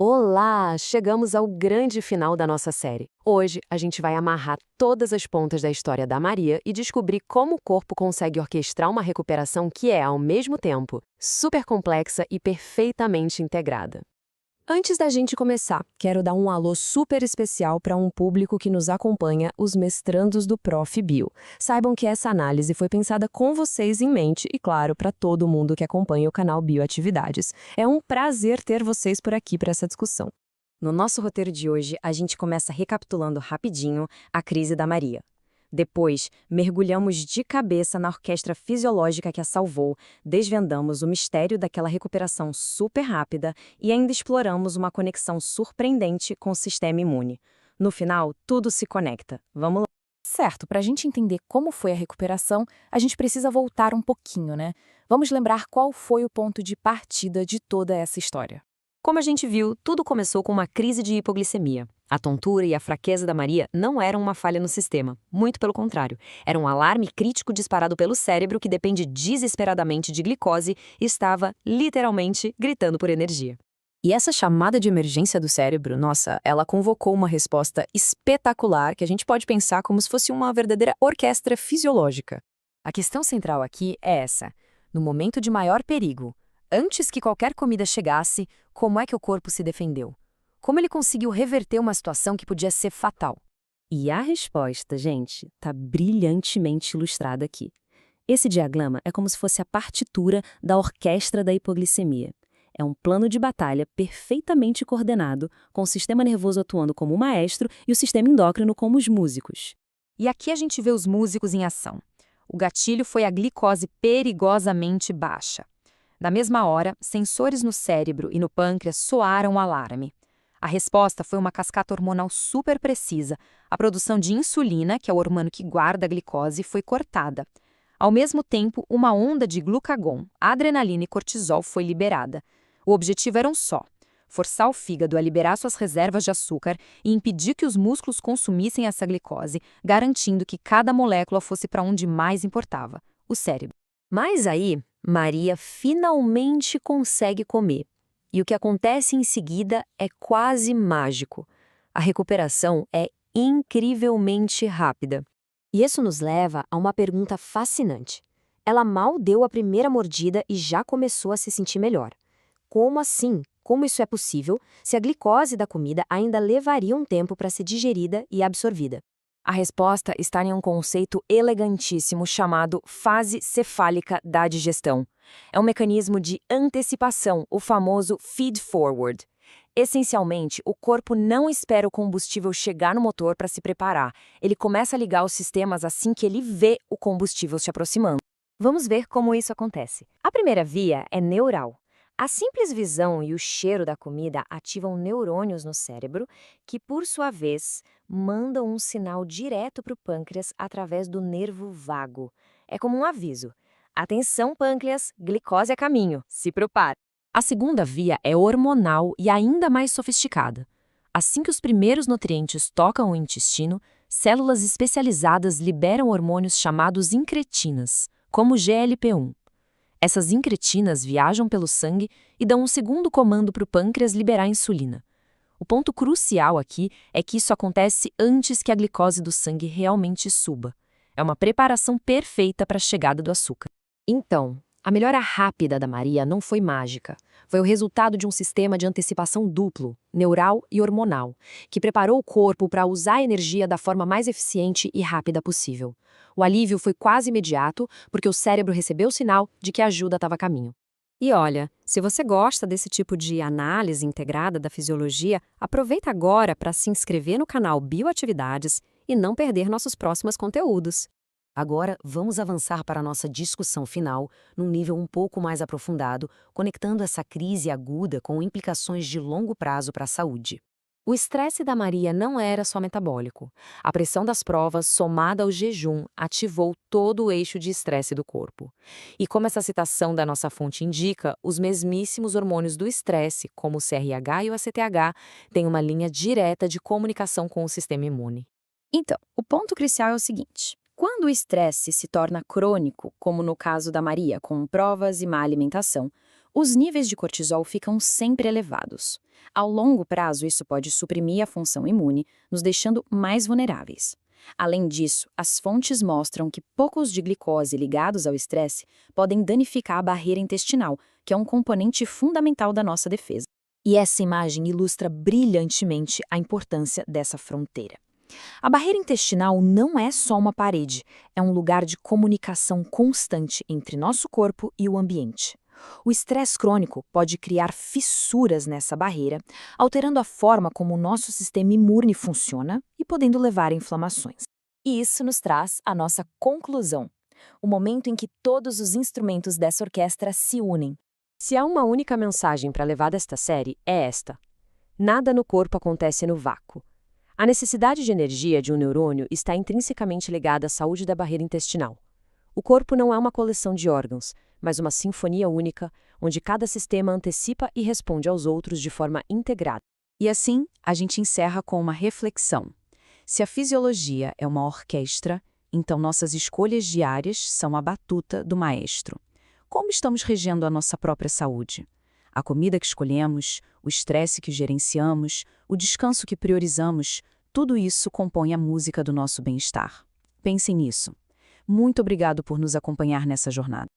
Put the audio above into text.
Olá! Chegamos ao grande final da nossa série. Hoje, a gente vai amarrar todas as pontas da história da Maria e descobrir como o corpo consegue orquestrar uma recuperação que é, ao mesmo tempo, super complexa e perfeitamente integrada. Antes da gente começar, quero dar um alô super especial para um público que nos acompanha, os mestrandos do Prof. Bio. Saibam que essa análise foi pensada com vocês em mente e, claro, para todo mundo que acompanha o canal Bioatividades. É um prazer ter vocês por aqui para essa discussão. No nosso roteiro de hoje, a gente começa recapitulando rapidinho a crise da Maria. Depois, mergulhamos de cabeça na orquestra fisiológica que a salvou, desvendamos o mistério daquela recuperação super rápida e ainda exploramos uma conexão surpreendente com o sistema imune. No final, tudo se conecta. Vamos lá. Certo, para a gente entender como foi a recuperação, a gente precisa voltar um pouquinho, né? Vamos lembrar qual foi o ponto de partida de toda essa história. Como a gente viu, tudo começou com uma crise de hipoglicemia. A tontura e a fraqueza da Maria não eram uma falha no sistema, muito pelo contrário. Era um alarme crítico disparado pelo cérebro que depende desesperadamente de glicose e estava, literalmente, gritando por energia. E essa chamada de emergência do cérebro, nossa, ela convocou uma resposta espetacular que a gente pode pensar como se fosse uma verdadeira orquestra fisiológica. A questão central aqui é essa: no momento de maior perigo, antes que qualquer comida chegasse, como é que o corpo se defendeu? Como ele conseguiu reverter uma situação que podia ser fatal? E a resposta, gente, está brilhantemente ilustrada aqui. Esse diagrama é como se fosse a partitura da orquestra da hipoglicemia. É um plano de batalha perfeitamente coordenado, com o sistema nervoso atuando como o maestro e o sistema endócrino como os músicos. E aqui a gente vê os músicos em ação. O gatilho foi a glicose perigosamente baixa. Da mesma hora, sensores no cérebro e no pâncreas soaram o alarme. A resposta foi uma cascata hormonal super precisa. A produção de insulina, que é o hormônio que guarda a glicose, foi cortada. Ao mesmo tempo, uma onda de glucagon, adrenalina e cortisol foi liberada. O objetivo era um só: forçar o fígado a liberar suas reservas de açúcar e impedir que os músculos consumissem essa glicose, garantindo que cada molécula fosse para onde mais importava: o cérebro. Mas aí, Maria finalmente consegue comer. E o que acontece em seguida é quase mágico. A recuperação é incrivelmente rápida. E isso nos leva a uma pergunta fascinante. Ela mal deu a primeira mordida e já começou a se sentir melhor. Como assim? Como isso é possível se a glicose da comida ainda levaria um tempo para ser digerida e absorvida? A resposta está em um conceito elegantíssimo chamado fase cefálica da digestão. É um mecanismo de antecipação, o famoso feed-forward. Essencialmente, o corpo não espera o combustível chegar no motor para se preparar. Ele começa a ligar os sistemas assim que ele vê o combustível se aproximando. Vamos ver como isso acontece. A primeira via é neural. A simples visão e o cheiro da comida ativam neurônios no cérebro, que, por sua vez, mandam um sinal direto para o pâncreas através do nervo vago. É como um aviso: atenção, pâncreas, glicose a caminho, se prepare. A segunda via é hormonal e ainda mais sofisticada. Assim que os primeiros nutrientes tocam o intestino, células especializadas liberam hormônios chamados incretinas, como o GLP-1. Essas incretinas viajam pelo sangue e dão um segundo comando para o pâncreas liberar insulina. O ponto crucial aqui é que isso acontece antes que a glicose do sangue realmente suba. É uma preparação perfeita para a chegada do açúcar. Então, a melhora rápida da Maria não foi mágica. Foi o resultado de um sistema de antecipação duplo, neural e hormonal, que preparou o corpo para usar a energia da forma mais eficiente e rápida possível. O alívio foi quase imediato, porque o cérebro recebeu o sinal de que a ajuda estava a caminho. E olha, se você gosta desse tipo de análise integrada da fisiologia, aproveita agora para se inscrever no canal Bioatividades e não perder nossos próximos conteúdos. Agora, vamos avançar para a nossa discussão final, num nível um pouco mais aprofundado, conectando essa crise aguda com implicações de longo prazo para a saúde. O estresse da Maria não era só metabólico. A pressão das provas, somada ao jejum, ativou todo o eixo de estresse do corpo. E como essa citação da nossa fonte indica, os mesmíssimos hormônios do estresse, como o CRH e o ACTH, têm uma linha direta de comunicação com o sistema imune. Então, o ponto crucial é o seguinte: quando o estresse se torna crônico, como no caso da Maria, com provas e má alimentação, Os níveis de cortisol ficam sempre elevados. Ao longo prazo, isso pode suprimir a função imune, nos deixando mais vulneráveis. Além disso, as fontes mostram que picos de glicose ligados ao estresse podem danificar a barreira intestinal, que é um componente fundamental da nossa defesa. E essa imagem ilustra brilhantemente a importância dessa fronteira. A barreira intestinal não é só uma parede, é um lugar de comunicação constante entre nosso corpo e o ambiente. O estresse crônico pode criar fissuras nessa barreira, alterando a forma como o nosso sistema imune funciona e podendo levar a inflamações. E isso nos traz a nossa conclusão, o momento em que todos os instrumentos dessa orquestra se unem. Se há uma única mensagem para levar desta série, é esta: nada no corpo acontece no vácuo. A necessidade de energia de um neurônio está intrinsecamente ligada à saúde da barreira intestinal. O corpo não é uma coleção de órgãos, mas uma sinfonia única, onde cada sistema antecipa e responde aos outros de forma integrada. E assim, a gente encerra com uma reflexão. Se a fisiologia é uma orquestra, então nossas escolhas diárias são a batuta do maestro. Como estamos regendo a nossa própria saúde? A comida que escolhemos, o estresse que gerenciamos, o descanso que priorizamos, tudo isso compõe a música do nosso bem-estar. Pensem nisso. Muito obrigado por nos acompanhar nessa jornada.